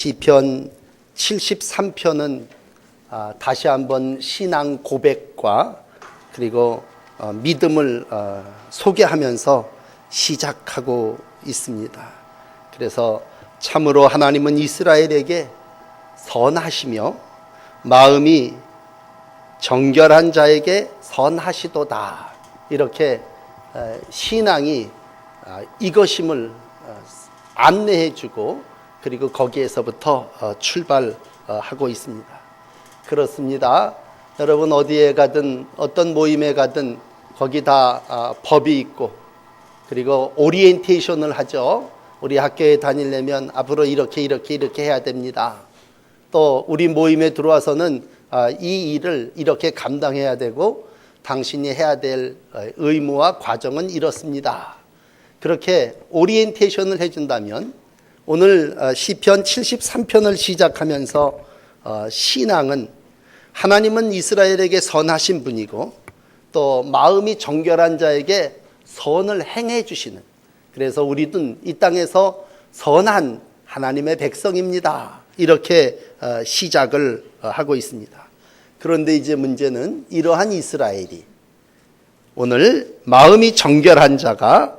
시편 73편은 다시 한번 신앙 고백과 그리고 믿음을 소개하면서 시작하고 있습니다. 그래서 참으로 하나님은 이스라엘에게 선하시며 마음이 정결한 자에게 선하시도다, 이렇게 신앙이 이것임을 안내해 주고 그리고 거기에서부터 출발하고 있습니다. 그렇습니다. 여러분 어디에 가든 어떤 모임에 가든 거기 다 법이 있고 그리고 오리엔테이션을 하죠. 우리 학교에 다니려면 앞으로 이렇게 해야 됩니다. 또 우리 모임에 들어와서는 이 일을 이렇게 감당해야 되고 당신이 해야 될 의무와 과정은 이렇습니다. 그렇게 오리엔테이션을 해준다면 오늘 시편 73편을 시작하면서 신앙은 하나님은 이스라엘에게 선하신 분이고 또 마음이 정결한 자에게 선을 행해 주시는, 그래서 우리는 이 땅에서 선한 하나님의 백성입니다, 이렇게 시작을 하고 있습니다. 그런데 이제 문제는 이러한 이스라엘이 오늘 마음이 정결한 자가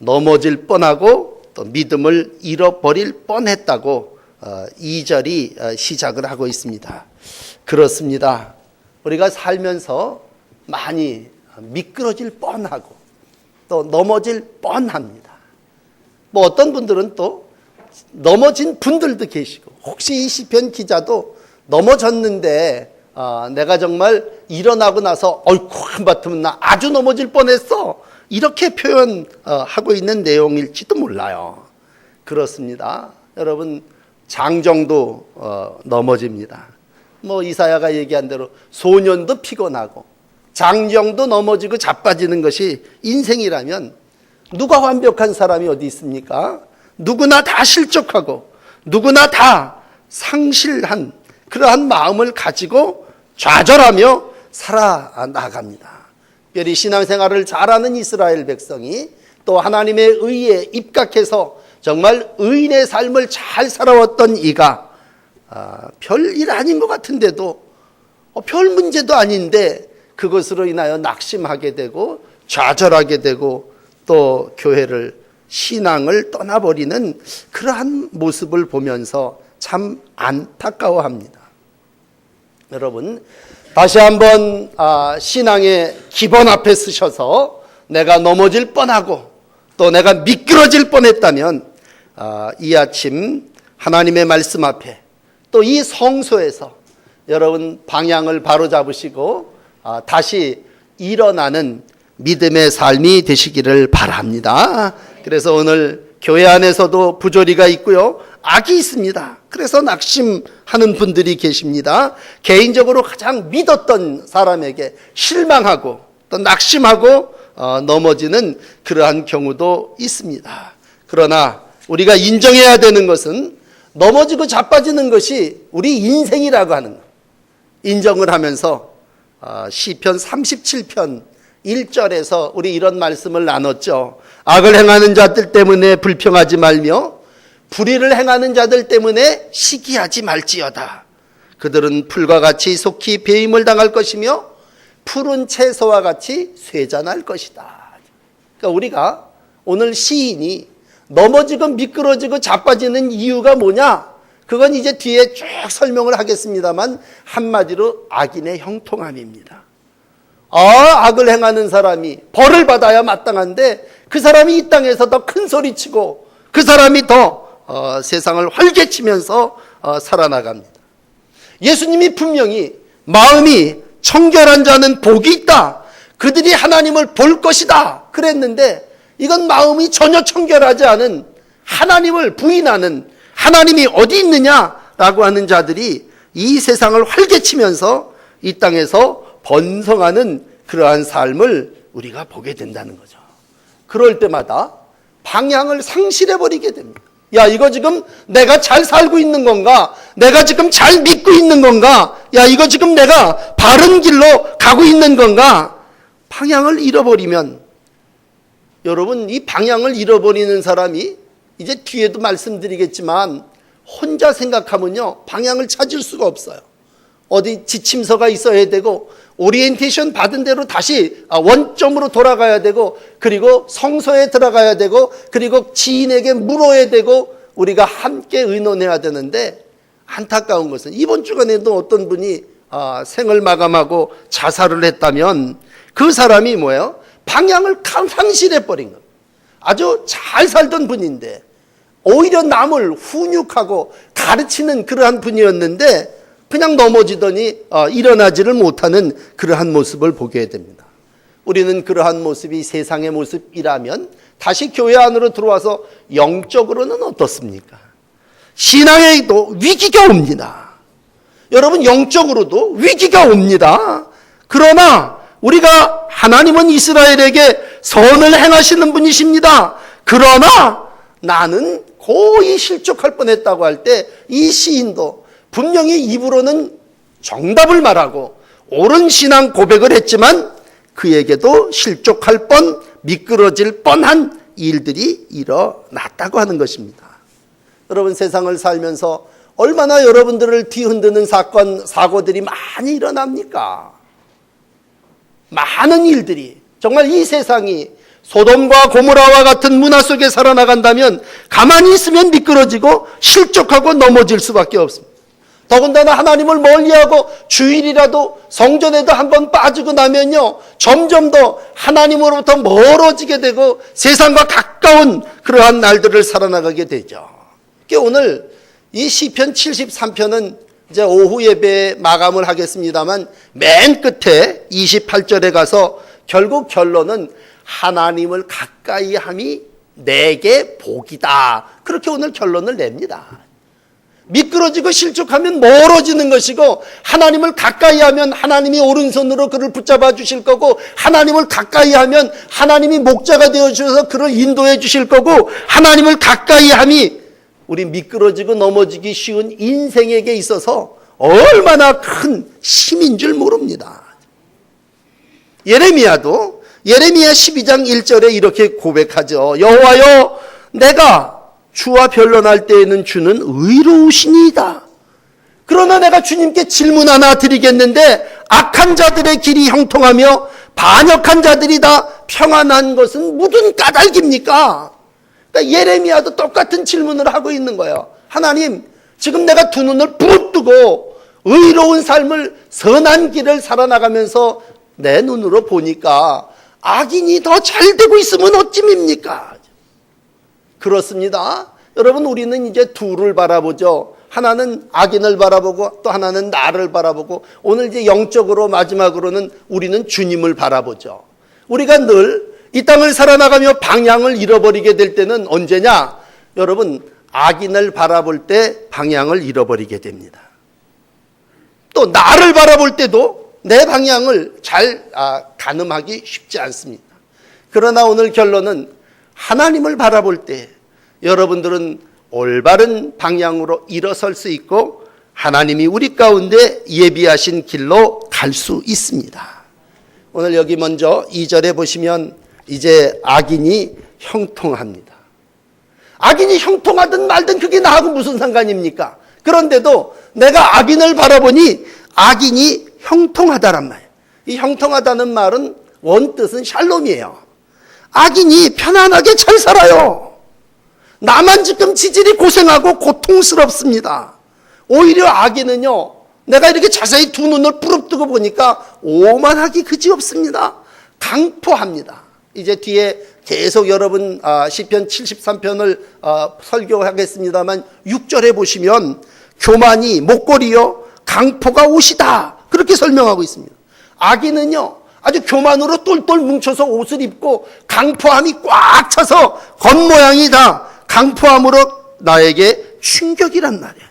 넘어질 뻔하고 또 믿음을 잃어버릴 뻔했다고 2절이 시작을 하고 있습니다. 그렇습니다. 우리가 살면서 많이 미끄러질 뻔하고 또 넘어질 뻔합니다. 뭐 어떤 분들은 또 넘어진 분들도 계시고, 혹시 이 시편 기자도 넘어졌는데 내가 정말 일어나고 나서 어이쿠 한바탕 나 아주 넘어질 뻔했어, 이렇게 표현하고 있는 내용일지도 몰라요. 그렇습니다. 여러분 장정도 넘어집니다. 뭐 이사야가 얘기한 대로 소년도 피곤하고 장정도 넘어지고 자빠지는 것이 인생이라면 누가 완벽한 사람이 어디 있습니까? 누구나 다 실족하고 누구나 다 상실한 그러한 마음을 가지고 좌절하며 살아나갑니다. 특별히 신앙생활을 잘하는 이스라엘 백성이 또 하나님의 의에 입각해서 정말 의인의 삶을 잘 살아왔던 이가 별일 아닌 것 같은데도 별 문제도 아닌데 그것으로 인하여 낙심하게 되고 좌절하게 되고 또 교회를, 신앙을 떠나버리는 그러한 모습을 보면서 참 안타까워합니다. 여러분 다시 한번 신앙의 기본 앞에 서셔서 내가 넘어질 뻔하고 또 내가 미끄러질 뻔했다면 이 아침 하나님의 말씀 앞에 또 이 성소에서 여러분 방향을 바로 잡으시고 다시 일어나는 믿음의 삶이 되시기를 바랍니다. 그래서 오늘 교회 안에서도 부조리가 있고요, 악이 있습니다. 그래서 낙심하는 분들이 계십니다. 개인적으로 가장 믿었던 사람에게 실망하고 또 낙심하고 넘어지는 그러한 경우도 있습니다. 그러나 우리가 인정해야 되는 것은 넘어지고 자빠지는 것이 우리 인생이라고 하는 것, 인정을 하면서 시편 37편 1절에서 우리 이런 말씀을 나눴죠. 악을 행하는 자들 때문에 불평하지 말며 불의를 행하는 자들 때문에 시기하지 말지어다. 그들은 풀과 같이 속히 배임을 당할 것이며 푸른 채소와 같이 쇠잔할 것이다. 그러니까 우리가 오늘 시인이 넘어지고 미끄러지고 자빠지는 이유가 뭐냐? 그건 이제 뒤에 쭉 설명을 하겠습니다만 한마디로 악인의 형통함입니다. 악을 행하는 사람이 벌을 받아야 마땅한데 그 사람이 이 땅에서 더 큰 소리치고 그 사람이 더 세상을 활개치면서 살아나갑니다. 예수님이 분명히 마음이 청결한 자는 복이 있다, 그들이 하나님을 볼 것이다 그랬는데, 이건 마음이 전혀 청결하지 않은, 하나님을 부인하는, 하나님이 어디 있느냐라고 하는 자들이 이 세상을 활개치면서 이 땅에서 번성하는 그러한 삶을 우리가 보게 된다는 거죠. 그럴 때마다 방향을 상실해버리게 됩니다. 야, 이거 지금 내가 잘 살고 있는 건가? 내가 지금 잘 믿고 있는 건가? 야, 이거 지금 내가 바른 길로 가고 있는 건가? 방향을 잃어버리면, 여러분 이 방향을 잃어버리는 사람이 이제 뒤에도 말씀드리겠지만 혼자 생각하면요, 방향을 찾을 수가 없어요. 어디 지침서가 있어야 되고, 오리엔테이션 받은 대로 다시 원점으로 돌아가야 되고, 그리고 성서에 들어가야 되고, 그리고 지인에게 물어야 되고, 우리가 함께 의논해야 되는데, 안타까운 것은 이번 주간에도 어떤 분이 생을 마감하고 자살을 했다면 그 사람이 뭐예요? 방향을 상실해버린 겁니다. 아주 잘 살던 분인데 오히려 남을 훈육하고 가르치는 그러한 분이었는데 그냥 넘어지더니 일어나지를 못하는 그러한 모습을 보게 됩니다. 우리는 그러한 모습이 세상의 모습이라면 다시 교회 안으로 들어와서 영적으로는 어떻습니까? 신앙에도 위기가 옵니다. 여러분, 영적으로도 위기가 옵니다. 그러나 우리가 하나님은 이스라엘에게 선을 행하시는 분이십니다. 그러나 나는 거의 실족할 뻔했다고 할 때 이 시인도 분명히 입으로는 정답을 말하고 옳은 신앙 고백을 했지만 그에게도 실족할 뻔, 미끄러질 뻔한 일들이 일어났다고 하는 것입니다. 여러분, 세상을 살면서 얼마나 여러분들을 뒤흔드는 사건, 사고들이 많이 일어납니까? 많은 일들이. 정말 이 세상이 소돔과 고모라와 같은 문화 속에 살아나간다면 가만히 있으면 미끄러지고 실족하고 넘어질 수밖에 없습니다. 더군다나 하나님을 멀리하고 주일이라도 성전에도 한번 빠지고 나면요, 점점 더 하나님으로부터 멀어지게 되고 세상과 가까운 그러한 날들을 살아나가게 되죠. 오늘 이 시편 73편은 이제 오후 예배에 마감을 하겠습니다만 맨 끝에 28절에 가서 결국 결론은 하나님을 가까이 함이 내게 복이다. 그렇게 오늘 결론을 냅니다. 미끄러지고 실족하면 멀어지는 것이고, 하나님을 가까이 하면 하나님이 오른손으로 그를 붙잡아 주실 거고, 하나님을 가까이 하면 하나님이 목자가 되어 주셔서 그를 인도해 주실 거고, 하나님을 가까이 함이 우리 미끄러지고 넘어지기 쉬운 인생에게 있어서 얼마나 큰 힘인 줄 모릅니다. 예레미야도 예레미야 12장 1절에 이렇게 고백하죠. 여호와여, 내가 주와 변론할 때에는 주는 의로우시니이다. 그러나 내가 주님께 질문 하나 드리겠는데, 악한 자들의 길이 형통하며 반역한 자들이 다 평안한 것은 무슨 까닭입니까? 그러니까 예레미야도 똑같은 질문을 하고 있는 거예요. 하나님, 지금 내가 두 눈을 부릅뜨고 의로운 삶을, 선한 길을 살아나가면서 내 눈으로 보니까 악인이 더 잘 되고 있으면 어찌입니까? 그렇습니다. 여러분, 우리는 이제 둘을 바라보죠. 하나는 악인을 바라보고 또 하나는 나를 바라보고, 오늘 이제 영적으로 마지막으로는 우리는 주님을 바라보죠. 우리가 늘 이 땅을 살아나가며 방향을 잃어버리게 될 때는 언제냐? 여러분, 악인을 바라볼 때 방향을 잃어버리게 됩니다. 또 나를 바라볼 때도 내 방향을 잘 가늠하기 쉽지 않습니다. 그러나 오늘 결론은 하나님을 바라볼 때 여러분들은 올바른 방향으로 일어설 수 있고 하나님이 우리 가운데 예비하신 길로 갈 수 있습니다. 오늘 여기 먼저 2절에 보시면 이제 악인이 형통합니다. 악인이 형통하든 말든 그게 나하고 무슨 상관입니까? 그런데도 내가 악인을 바라보니 악인이 형통하다란 말이에요. 이 형통하다는 말은 원뜻은 샬롬이에요. 악인이 편안하게 잘 살아요. 나만 지금 지질이 고생하고 고통스럽습니다. 오히려 악인은요, 내가 이렇게 자세히 두 눈을 부릅뜨고 보니까 오만하기 그지없습니다. 강포합니다. 이제 뒤에 계속 여러분 시편 73편을 설교하겠습니다만 6절에 보시면 교만이 목걸이요 강포가 옷이다, 그렇게 설명하고 있습니다. 악인은요 아주 교만으로 똘똘 뭉쳐서 옷을 입고 강포함이 꽉 차서 겉모양이 다 강포함으로 나에게 충격이란 말이에요.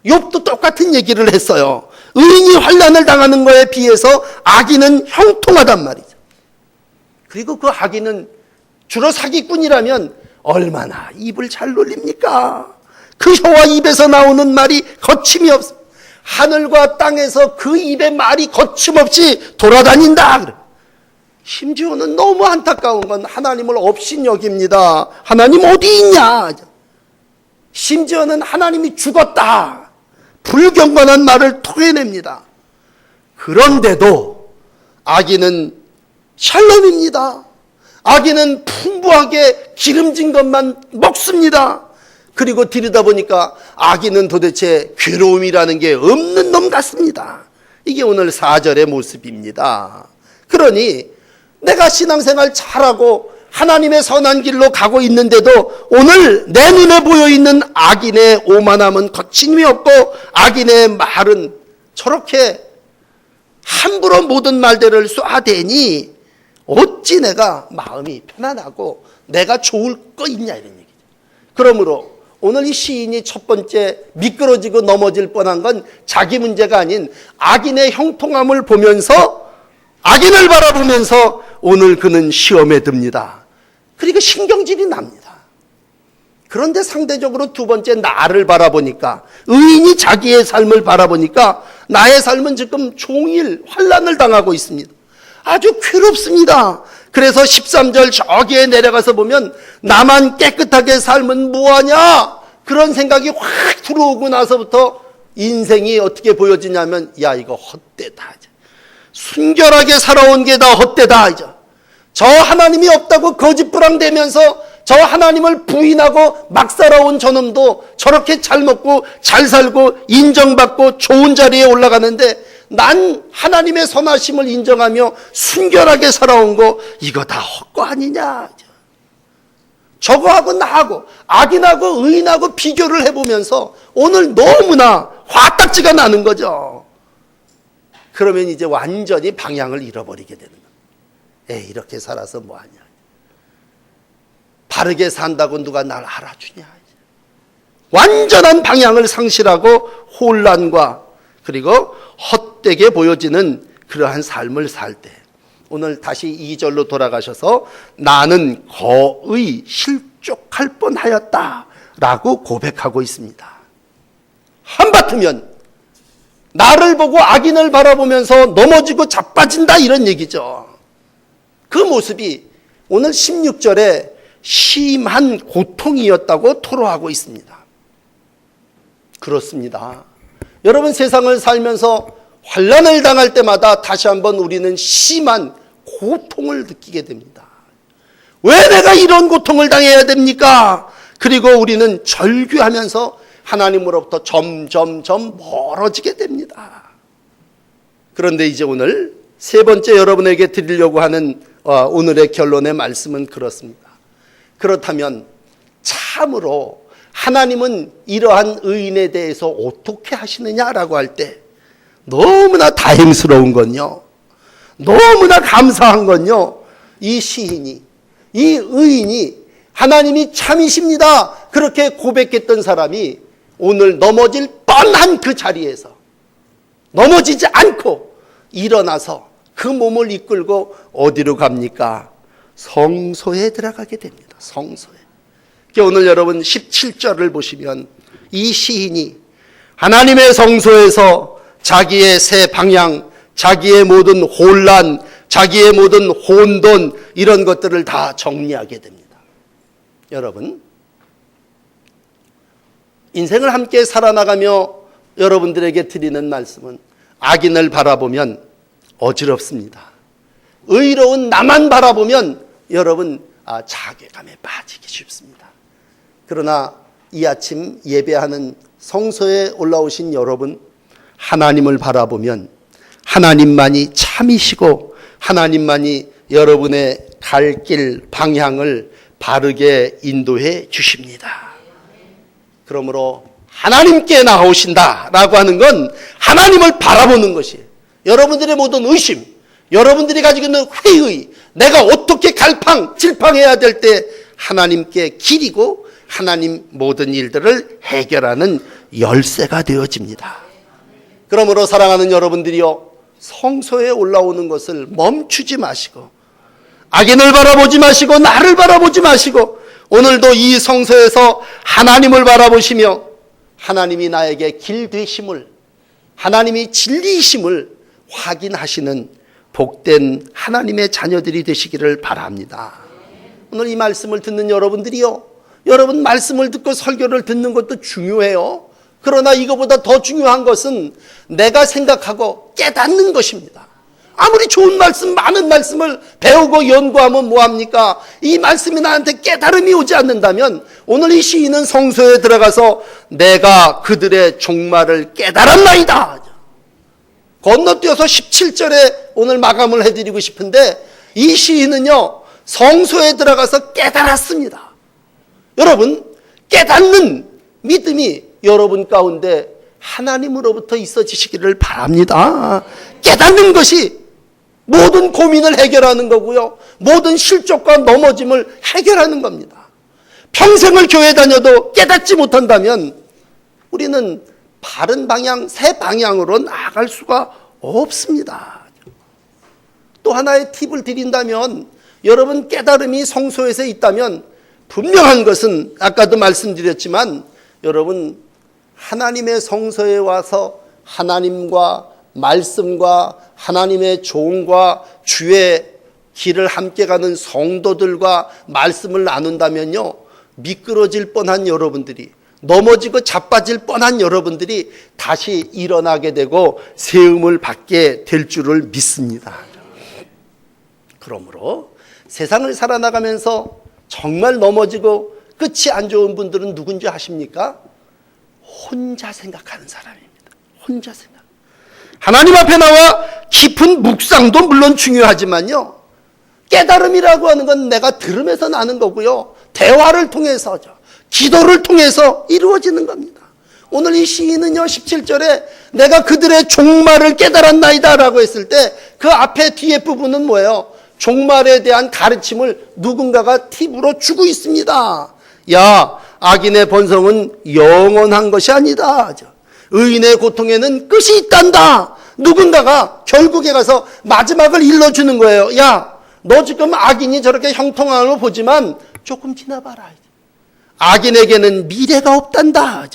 욥도 똑같은 얘기를 했어요. 의인이 환난을 당하는 거에 비해서 악인은 형통하단 말이죠. 그리고 그 악인은 주로 사기꾼이라면 얼마나 입을 잘 놀립니까? 그 혀와 입에서 나오는 말이 거침이 없습니다. 하늘과 땅에서 그 입의 말이 거침없이 돌아다닌다. 심지어는 너무 안타까운 건 하나님을 업신 여깁니다. 하나님 어디 있냐? 심지어는 하나님이 죽었다, 불경건한 말을 토해냅니다. 그런데도 아기는 샬롬입니다. 아기는 풍부하게 기름진 것만 먹습니다. 그리고 들여다보니까 아기는 도대체 괴로움이라는 게 없는 놈 같습니다. 이게 오늘 4절의 모습입니다. 그러니 내가 신앙생활 잘하고 하나님의 선한 길로 가고 있는데도 오늘 내 눈에 보여있는 악인의 오만함은 거침이 없고 악인의 말은 저렇게 함부로 모든 말들을 쏘아대니 어찌 내가 마음이 편안하고 내가 좋을 거 있냐, 이런 얘기죠. 그러므로 오늘 이 시인이 첫 번째 미끄러지고 넘어질 뻔한 건 자기 문제가 아닌 악인의 형통함을 보면서, 악인을 바라보면서 오늘 그는 시험에 듭니다. 그리고 신경질이 납니다. 그런데 상대적으로 두 번째 나를 바라보니까, 의인이 자기의 삶을 바라보니까 나의 삶은 지금 종일 환난을 당하고 있습니다. 아주 괴롭습니다. 그래서 13절 저기에 내려가서 보면 나만 깨끗하게 살면 뭐하냐, 그런 생각이 확 들어오고 나서부터 인생이 어떻게 보여지냐면, 야, 이거 헛되다, 순결하게 살아온 게 다 헛되다. 저 하나님이 없다고 거짓부랑대면서 저 하나님을 부인하고 막 살아온 저놈도 저렇게 잘 먹고 잘 살고 인정받고 좋은 자리에 올라가는데, 난 하나님의 선하심을 인정하며 순결하게 살아온 거 이거 다 헛거 아니냐. 저거하고 나하고 악인하고 의인하고 비교를 해보면서 오늘 너무나 화딱지가 나는 거죠. 그러면 이제 완전히 방향을 잃어버리게 되는 거예요. 이렇게 살아서 뭐하냐, 바르게 산다고 누가 날 알아주냐. 완전한 방향을 상실하고 혼란과 그리고 헛되게 보여지는 그러한 삶을 살 때, 오늘 다시 2절로 돌아가셔서 나는 거의 실족할 뻔하였다 라고 고백하고 있습니다. 한바트면 나를 보고 악인을 바라보면서 넘어지고 자빠진다, 이런 얘기죠. 그 모습이 오늘 16절에 심한 고통이었다고 토로하고 있습니다. 그렇습니다. 여러분, 세상을 살면서 환난을 당할 때마다 다시 한번 우리는 심한 고통을 느끼게 됩니다. 왜 내가 이런 고통을 당해야 됩니까? 그리고 우리는 절규하면서 하나님으로부터 점점점 멀어지게 됩니다. 그런데 이제 오늘 세 번째 여러분에게 드리려고 하는 오늘의 결론의 말씀은 그렇습니다. 그렇다면 참으로 하나님은 이러한 의인에 대해서 어떻게 하시느냐라고 할 때 너무나 다행스러운 건요, 너무나 감사한 건요, 이 시인이, 이 의인이 하나님이 참이십니다 그렇게 고백했던 사람이 오늘 넘어질 뻔한 그 자리에서 넘어지지 않고 일어나서 그 몸을 이끌고 어디로 갑니까? 성소에 들어가게 됩니다. 성소에. 오늘 여러분 17절을 보시면 이 시인이 하나님의 성소에서 자기의 새 방향, 자기의 모든 혼란, 자기의 모든 혼돈, 이런 것들을 다 정리하게 됩니다. 여러분, 인생을 함께 살아나가며 여러분들에게 드리는 말씀은 악인을 바라보면 어지럽습니다. 의로운 나만 바라보면 여러분 자괴감에 빠지기 쉽습니다. 그러나 이 아침 예배하는 성소에 올라오신 여러분, 하나님을 바라보면 하나님만이 참이시고 하나님만이 여러분의 갈 길 방향을 바르게 인도해 주십니다. 그러므로 하나님께 나오신다라고 하는 건 하나님을 바라보는 것이에요. 여러분들의 모든 의심, 여러분들이 가지고 있는 회의, 내가 어떻게 갈팡질팡해야 될 때 하나님께 기리고 하나님 모든 일들을 해결하는 열쇠가 되어집니다. 그러므로 사랑하는 여러분들이요, 성소에 올라오는 것을 멈추지 마시고 악인을 바라보지 마시고 나를 바라보지 마시고 오늘도 이 성소에서 하나님을 바라보시며 하나님이 나에게 길 되심을, 하나님이 진리이심을 확인하시는 복된 하나님의 자녀들이 되시기를 바랍니다. 오늘 이 말씀을 듣는 여러분들이요, 여러분 말씀을 듣고 설교를 듣는 것도 중요해요. 그러나 이거보다 더 중요한 것은 내가 생각하고 깨닫는 것입니다. 아무리 좋은 말씀, 많은 말씀을 배우고 연구하면 뭐합니까? 이 말씀이 나한테 깨달음이 오지 않는다면 오늘 이 시인은 성소에 들어가서 내가 그들의 종말을 깨달았나이다. 건너뛰어서 17절에 오늘 마감을 해드리고 싶은데 이 시인은요 성소에 들어가서 깨달았습니다. 여러분 깨닫는 믿음이 여러분 가운데 하나님으로부터 있어지시기를 바랍니다. 깨닫는 것이 모든 고민을 해결하는 거고요. 모든 실족과 넘어짐을 해결하는 겁니다. 평생을 교회 다녀도 깨닫지 못한다면 우리는 바른 방향, 새 방향으로 나아갈 수가 없습니다. 또 하나의 팁을 드린다면 여러분 깨달음이 성소에서 있다면 분명한 것은 아까도 말씀드렸지만 여러분 하나님의 성소에 와서 하나님과 말씀과 하나님의 종과 주의 길을 함께 가는 성도들과 말씀을 나눈다면요 미끄러질 뻔한 여러분들이 넘어지고 자빠질 뻔한 여러분들이 다시 일어나게 되고 세움을 받게 될 줄을 믿습니다. 그러므로 세상을 살아나가면서 정말 넘어지고 끝이 안 좋은 분들은 누군지 아십니까? 혼자 생각하는 사람입니다. 혼자 생각. 하나님 앞에 나와 깊은 묵상도 물론 중요하지만요. 깨달음이라고 하는 건 내가 들으면서 나는 거고요. 대화를 통해서죠. 기도를 통해서 이루어지는 겁니다. 오늘 이 시인은요 17절에 내가 그들의 종말을 깨달았나이다 라고 했을 때 그 앞에 뒤에 부분은 뭐예요? 종말에 대한 가르침을 누군가가 팁으로 주고 있습니다. 야, 악인의 번성은 영원한 것이 아니다. 의인의 고통에는 끝이 있단다. 누군가가 결국에 가서 마지막을 일러주는 거예요. 야, 너 지금 악인이 저렇게 형통함을 보지만 조금 지나봐라. 악인에게는 미래가 없단다.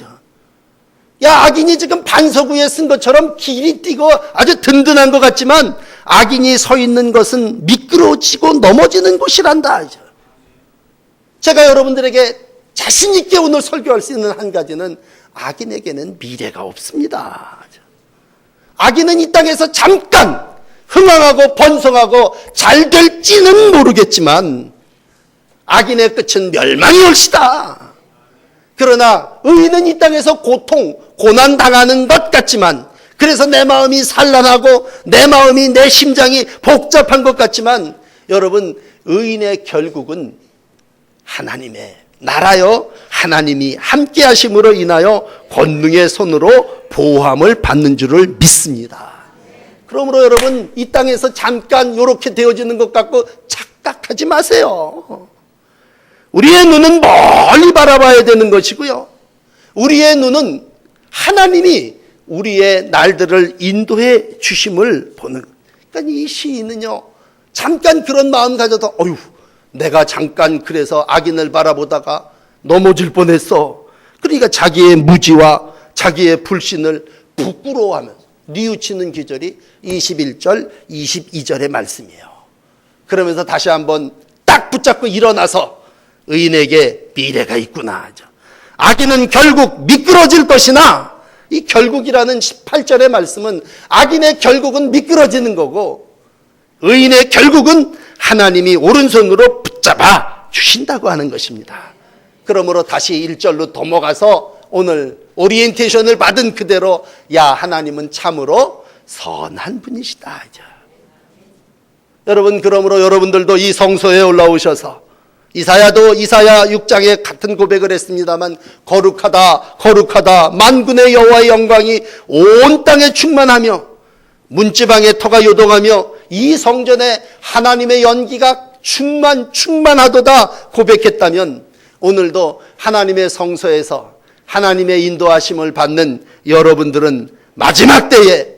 야, 악인이 지금 반석 위에 쓴 것처럼 길이 띄고 아주 든든한 것 같지만 악인이 서 있는 것은 미끄러지고 넘어지는 곳이란다. 제가 여러분들에게 자신 있게 오늘 설교할 수 있는 한 가지는 악인에게는 미래가 없습니다. 악인은 이 땅에서 잠깐 흥황하고 번성하고 잘 될지는 모르겠지만 악인의 끝은 멸망이 올시다. 그러나 의인은 이 땅에서 고통, 고난 당하는 것 같지만 그래서 내 마음이 산란하고 내 마음이 내 심장이 복잡한 것 같지만 여러분 의인의 결국은 하나님의 나라요 하나님이 함께 하심으로 인하여 권능의 손으로 보호함을 받는 줄을 믿습니다. 그러므로 여러분 이 땅에서 잠깐 이렇게 되어지는 것 같고 착각하지 마세요. 우리의 눈은 멀리 바라봐야 되는 것이고요. 우리의 눈은 하나님이 우리의 날들을 인도해 주심을 보는. 그러니까 이 시인은요. 잠깐 그런 마음 가져서 어휴 내가 잠깐 그래서 악인을 바라보다가 넘어질 뻔했어. 그러니까 자기의 무지와 자기의 불신을 부끄러워하면서 뉘우치는 기절이 21절, 22절의 말씀이에요. 그러면서 다시 한번 딱 붙잡고 일어나서 의인에게 미래가 있구나. 악인은 결국 미끄러질 것이나 이 결국이라는 18절의 말씀은 악인의 결국은 미끄러지는 거고 의인의 결국은 하나님이 오른손으로 붙잡아 주신다고 하는 것입니다. 그러므로 다시 1절로 넘어가서 오늘 오리엔테이션을 받은 그대로 야 하나님은 참으로 선한 분이시다. 여러분 그러므로 여러분들도 이 성소에 올라오셔서 이사야도 이사야 6장에 같은 고백을 했습니다만 거룩하다 거룩하다 만군의 여호와의 영광이 온 땅에 충만하며 문지방의 터가 요동하며 이 성전에 하나님의 연기가 충만하도다 고백했다면 오늘도 하나님의 성소에서 하나님의 인도하심을 받는 여러분들은 마지막 때에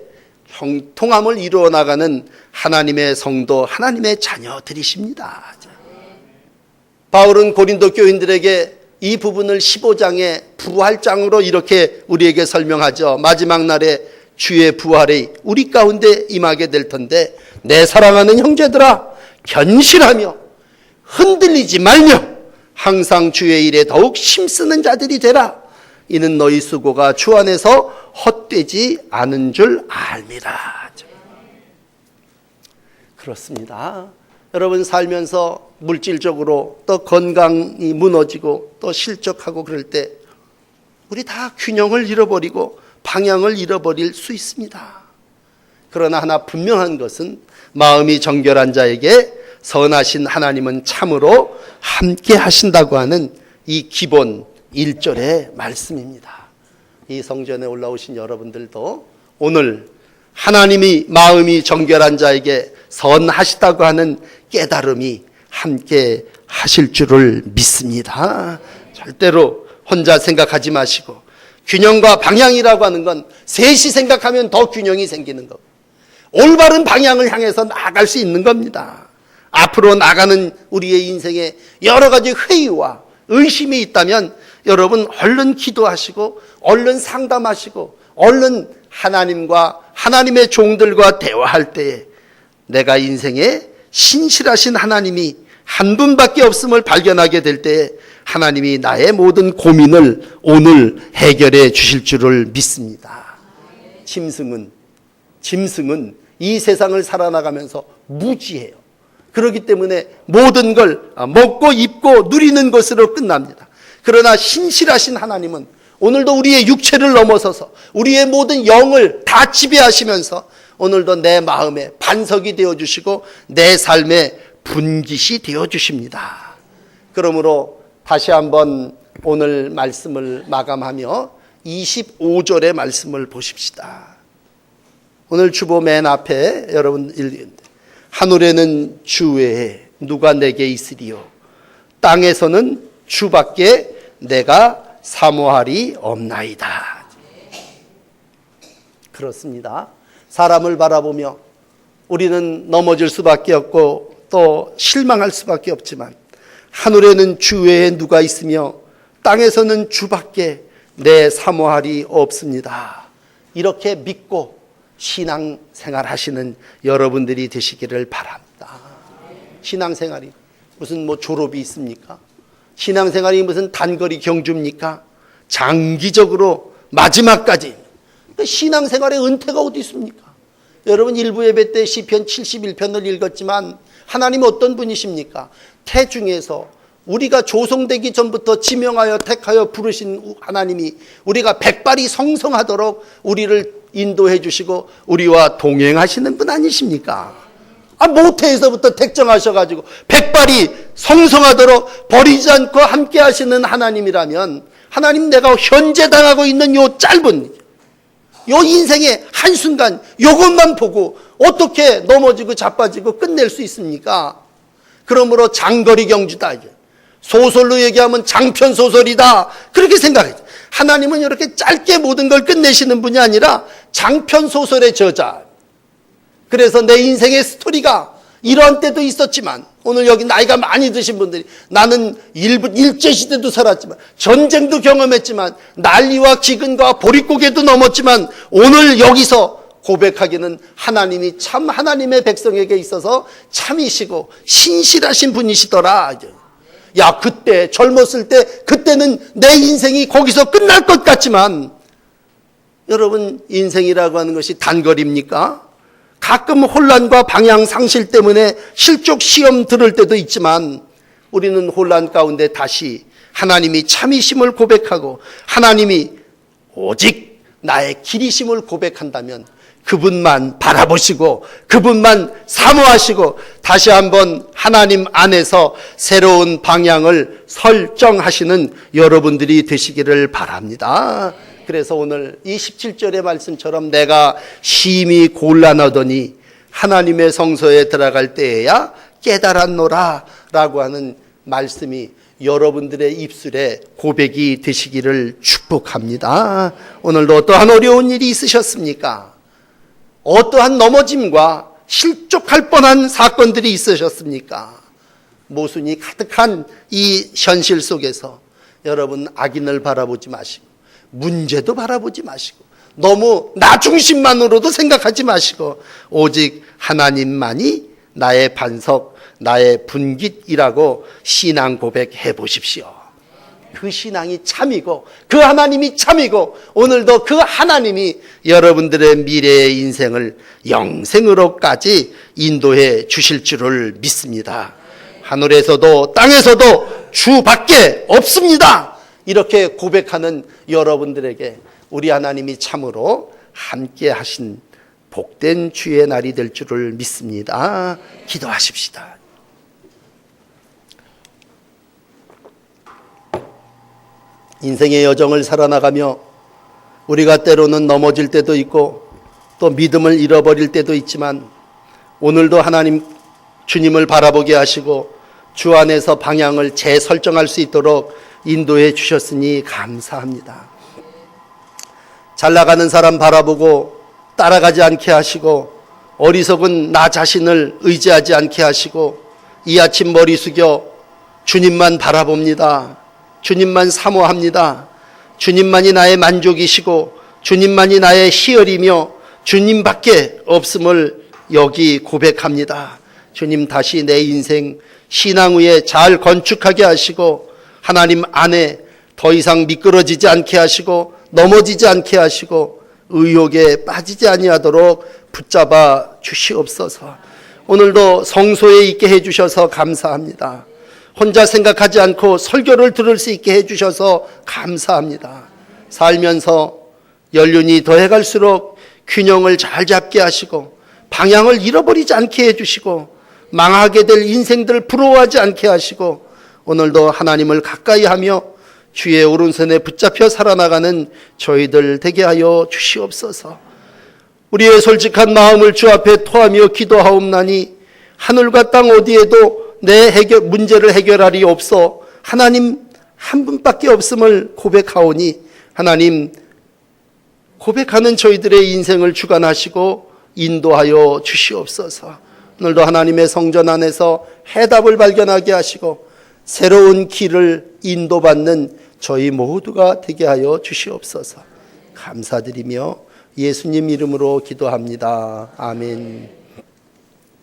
형통함을 이루어 나가는 하나님의 성도 하나님의 자녀들이십니다. 바울은 고린도 교인들에게 이 부분을 15장의 부활장으로 이렇게 우리에게 설명하죠. 마지막 날에 주의 부활이 우리 가운데 임하게 될 텐데 내 사랑하는 형제들아 견실하며 흔들리지 말며 항상 주의 일에 더욱 힘쓰는 자들이 되라. 이는 너희 수고가 주 안에서 헛되지 않은 줄 압니다. 그렇습니다. 여러분 살면서 물질적으로 또 건강이 무너지고 또 실족하고 그럴 때 우리 다 균형을 잃어버리고 방향을 잃어버릴 수 있습니다. 그러나 하나 분명한 것은 마음이 정결한 자에게 선하신 하나님은 참으로 함께 하신다고 하는 이 기본 1절의 말씀입니다. 이 성전에 올라오신 여러분들도 오늘 하나님이 마음이 정결한 자에게 선하시다고 하는 깨달음이 함께 하실 줄을 믿습니다. 절대로 혼자 생각하지 마시고 균형과 방향이라고 하는 건 셋이 생각하면 더 균형이 생기는 거고 올바른 방향을 향해서 나아갈 수 있는 겁니다. 앞으로 나가는 우리의 인생에 여러 가지 회의와 의심이 있다면 여러분 얼른 기도하시고 얼른 상담하시고 얼른 하나님과 하나님의 종들과 대화할 때에 내가 인생에 신실하신 하나님이 한 분밖에 없음을 발견하게 될 때에 하나님이 나의 모든 고민을 오늘 해결해 주실 줄을 믿습니다. 짐승은 이 세상을 살아나가면서 무지해요. 그렇기 때문에 모든 걸 먹고 입고 누리는 것으로 끝납니다. 그러나 신실하신 하나님은 오늘도 우리의 육체를 넘어서서 우리의 모든 영을 다 지배하시면서 오늘도 내 마음에 반석이 되어주시고 내 삶의 분깃이 되어주십니다. 그러므로 다시 한번 오늘 말씀을 마감하며 25절의 말씀을 보십시다. 오늘 주보 맨 앞에 여러분 읽는데 하늘에는 주 외에 누가 내게 있으리요 땅에서는 주밖에 내가 사모할이 없나이다. 그렇습니다. 사람을 바라보며 우리는 넘어질 수밖에 없고 또 실망할 수밖에 없지만 하늘에는 주 외에 누가 있으며 땅에서는 주밖에 내 사모할이 없습니다. 이렇게 믿고 신앙생활 하시는 여러분들이 되시기를 바랍니다. 신앙생활이 무슨 졸업이 있습니까? 신앙생활이 무슨 단거리 경주입니까? 장기적으로 마지막까지. 신앙생활의 은퇴가 어디 있습니까? 여러분 일부 예배 때 시편 71편을 읽었지만 하나님 어떤 분이십니까? 태중에서 우리가 조성되기 전부터 지명하여 택하여 부르신 하나님이 우리가 백발이 성성하도록 우리를 인도해 주시고 우리와 동행하시는 분 아니십니까? 모태에서부터 택정하셔가지고 백발이 성성하도록 버리지 않고 함께 하시는 하나님이라면 하나님 내가 현재 당하고 있는 요 짧은 요 인생의 한순간 요것만 보고 어떻게 넘어지고 자빠지고 끝낼 수 있습니까? 그러므로 장거리 경주다. 소설로 얘기하면 장편 소설이다. 그렇게 생각해요. 하나님은 이렇게 짧게 모든 걸 끝내시는 분이 아니라 장편 소설의 저자. 그래서 내 인생의 스토리가 이런 때도 있었지만 오늘 여기 나이가 많이 드신 분들이 나는 일제시대도 살았지만 전쟁도 경험했지만 난리와 기근과 보릿고개도 넘었지만 오늘 여기서 고백하기는 하나님이 참 하나님의 백성에게 있어서 참이시고 신실하신 분이시더라. 야, 그때 젊었을 때 그때는 내 인생이 거기서 끝날 것 같지만 여러분 인생이라고 하는 것이 단거리입니까? 가끔 혼란과 방향 상실 때문에 실족 시험 들을 때도 있지만 우리는 혼란 가운데 다시 하나님이 참이심을 고백하고 하나님이 오직 나의 길이심을 고백한다면 그분만 바라보시고 그분만 사모하시고 다시 한번 하나님 안에서 새로운 방향을 설정하시는 여러분들이 되시기를 바랍니다. 그래서 오늘 이 17절의 말씀처럼 내가 심히 곤란하더니 하나님의 성소에 들어갈 때에야 깨달았노라 라고 하는 말씀이 여러분들의 입술에 고백이 되시기를 축복합니다. 오늘도 어떠한 어려운 일이 있으셨습니까? 어떠한 넘어짐과 실족할 뻔한 사건들이 있으셨습니까? 모순이 가득한 이 현실 속에서 여러분 악인을 바라보지 마시고 문제도 바라보지 마시고 너무 나 중심만으로도 생각하지 마시고 오직 하나님만이 나의 반석, 나의 분깃이라고 신앙 고백해 보십시오. 그 신앙이 참이고 그 하나님이 참이고 오늘도 그 하나님이 여러분들의 미래의 인생을 영생으로까지 인도해 주실 줄을 믿습니다. 하늘에서도 땅에서도 주밖에 없습니다. 이렇게 고백하는 여러분들에게 우리 하나님이 참으로 함께 하신 복된 주의 날이 될 줄을 믿습니다. 기도하십시다. 인생의 여정을 살아나가며 우리가 때로는 넘어질 때도 있고 또 믿음을 잃어버릴 때도 있지만 오늘도 하나님 주님을 바라보게 하시고 주 안에서 방향을 재설정할 수 있도록 인도해 주셨으니 감사합니다. 잘 나가는 사람 바라보고 따라가지 않게 하시고 어리석은 나 자신을 의지하지 않게 하시고 이 아침 머리 숙여 주님만 바라봅니다. 주님만 사모합니다. 주님만이 나의 만족이시고 주님만이 나의 희열이며 주님밖에 없음을 여기 고백합니다. 주님 다시 내 인생 신앙 위에 잘 건축하게 하시고 하나님 안에 더 이상 미끄러지지 않게 하시고 넘어지지 않게 하시고 의욕에 빠지지 아니하도록 붙잡아 주시옵소서. 오늘도 성소에 있게 해주셔서 감사합니다. 혼자 생각하지 않고 설교를 들을 수 있게 해주셔서 감사합니다. 살면서 연륜이 더해갈수록 균형을 잘 잡게 하시고 방향을 잃어버리지 않게 해주시고 망하게 될 인생들을 부러워하지 않게 하시고 오늘도 하나님을 가까이 하며 주의 오른손에 붙잡혀 살아나가는 저희들 되게 하여 주시옵소서. 우리의 솔직한 마음을 주 앞에 토하며 기도하옵나니 하늘과 땅 어디에도 내 문제를 해결하리 없어 하나님 한 분밖에 없음을 고백하오니 하나님 고백하는 저희들의 인생을 주관하시고 인도하여 주시옵소서. 오늘도 하나님의 성전 안에서 해답을 발견하게 하시고 새로운 길을 인도받는 저희 모두가 되게 하여 주시옵소서. 감사드리며 예수님 이름으로 기도합니다. 아멘.